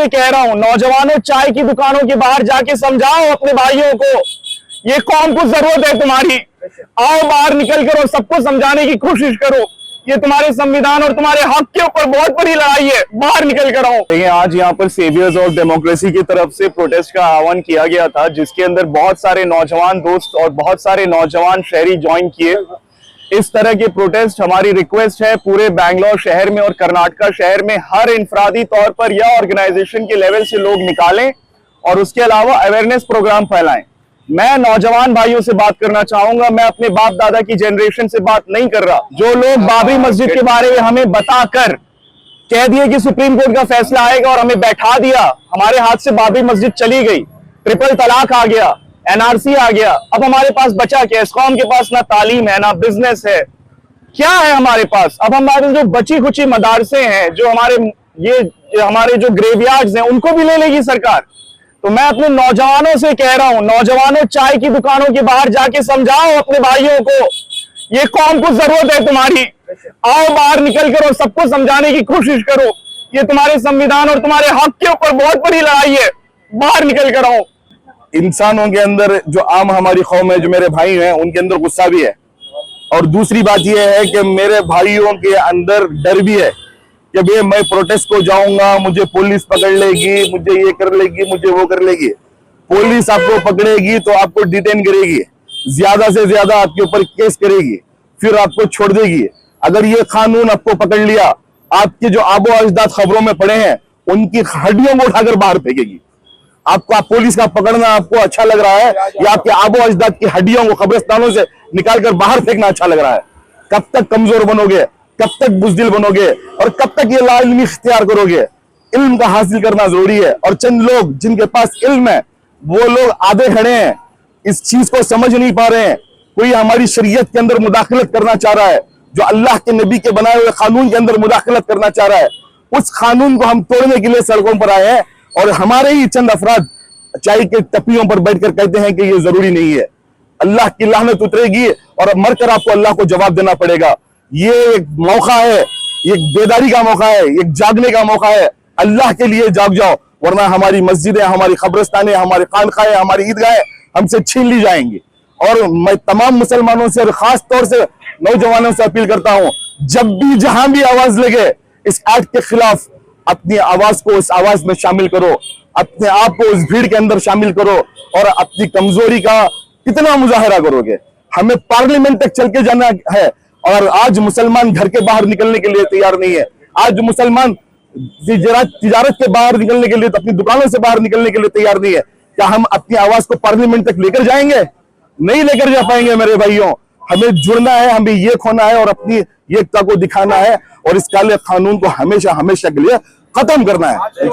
से कह रहा हूं, नौजवानों चाय की दुकानों के बाहर जाके समझाओ अपने भाइयों को, ये कौम को जरूरत है तुम्हारी। आओ बाहर निकल कर और सबको समझाने की कोशिश करो, ये तुम्हारे संविधान और तुम्हारे हक के ऊपर बहुत बड़ी लड़ाई है, बाहर निकल कर आओ। आज यहाँ पर सेवियर्स ऑफ डेमोक्रेसी की तरफ से प्रोटेस्ट का आह्वान किया गया था, जिसके अंदर बहुत सारे नौजवान दोस्त और बहुत सारे नौजवान शहरी ज्वाइन किए। इस तरह के प्रोटेस्ट हमारी रिक्वेस्ट है पूरे बैंगलोर शहर में और कर्नाटका शहर में हर इंफरादी तौर पर या ऑर्गेनाइजेशन के लेवल से लोग निकालें और उसके अलावा अवेयरनेस प्रोग्राम फैलाएं। मैं नौजवान भाइयों से बात करना चाहूंगा, मैं अपने बाप दादा की जनरेशन से बात नहीं कर रहा। जो लोग बाबरी मस्जिद के बारे में हमें बताकर कह दिए कि सुप्रीम कोर्ट का फैसला आएगा और हमें बैठा दिया, हमारे हाथ से बाबरी मस्जिद चली गई, ट्रिपल तलाक आ गया, एनआरसी आ गया, अब हमारे पास बचा क्या? इस कौम के पास ना तालीम है ना बिजनेस है, क्या है हमारे पास? अब हमारे जो बची खुची मदारसे हैं, जो हमारे जो ग्रेवयार्ड्स हैं, उनको भी ले लेगी सरकार। तो मैं अपने नौजवानों से कह रहा हूं, नौजवानों चाय की दुकानों के बाहर जाके समझाओ अपने भाइयों को, ये कौम को जरूरत है तुम्हारी। आओ बाहर निकल कर और सबको समझाने की कोशिश करो, ये तुम्हारे संविधान और तुम्हारे हक के ऊपर बहुत बड़ी लड़ाई है, बाहर निकल कर आओ। इंसानों के अंदर जो आम हमारी कौम है, जो मेरे भाई हैं, उनके अंदर गुस्सा भी है, और दूसरी बात यह है कि मेरे भाइयों के अंदर डर भी है कि भाई मैं प्रोटेस्ट को जाऊंगा, मुझे पुलिस पकड़ लेगी, मुझे ये कर लेगी, मुझे वो कर लेगी। पुलिस आपको पकड़ेगी तो आपको डिटेन करेगी, ज्यादा से ज्यादा आपके ऊपर केस करेगी, फिर आपको छोड़ देगी। अगर ये कानून आपको पकड़ लिया, आपके जो आबो अजदाद खबरों में पड़े हैं, उनकी हड्डियों को उठाकर बाहर फेंकेगी। आपको पुलिस का पकड़ना आपको अच्छा लग रहा है या आपके आबो अजदाद की हड्डियों को कब्रिस्तानों से निकालकर बाहर फेंकना अच्छा लग रहा है? कब तक कमजोर बनोगे, कब तक बुज़दिल बनोगे और कब तक ये लाइल्मी इख्तियार करोगे? इल्म का हासिल करना जरूरी है, और चंद लोग जिनके पास इल्म है वो लोग आधे खड़े हैं, इस चीज को समझ नहीं पा रहे हैं। कोई हमारी शरीयत के अंदर मुदाखलत करना चाह रहा है, जो अल्लाह के नबी के बनाए हुए कानून के अंदर मुदाखलत करना चाह रहा है, उस कानून को हम तोड़ने के लिए सड़कों पर आए हैं। और हमारे ही चंद अफराद चाय के टप्पियों पर बैठकर कहते हैं कि ये जरूरी नहीं है। अल्लाह की लानत उतरेगी और अब मरकर आपको अल्लाह को जवाब देना पड़ेगा। ये एक मौका है, एक बेदारी का मौका है, एक जागने का मौका है। अल्लाह के लिए जाग जाओ, वरना हमारी मस्जिदें, हमारी कब्रिस्तानें, हमारी खानखाएं, हमारी ईदगाहें हमसे छीन ली जाएंगी। और मैं तमाम मुसलमानों से और खास तौर से नौजवानों से अपील करता हूं, जब भी जहां भी आवाज लगे इस एक्ट के खिलाफ, अपनी आवाज को इस आवाज में शामिल करो, अपने आप को उस भीड़ के अंदर शामिल करो, और अपनी कमजोरी का कितना मुजाहरा करोगे? हमें पार्लियामेंट तक चल के जाना है, और आज मुसलमान घर के बाहर निकलने के लिए तैयार नहीं है। आज मुसलमान तिजारत के बाहर निकलने के लिए, अपनी दुकानों से बाहर निकलने के लिए तैयार नहीं है। क्या हम अपनी आवाज को पार्लियामेंट तक लेकर जाएंगे? नहीं लेकर जा पाएंगे मेरे भाइयों। हमें जुड़ना है, हमें ये खोना है और अपनी एकता को दिखाना है, और इस काले कानून को हमेशा हमेशा के लिए खत्म करना है।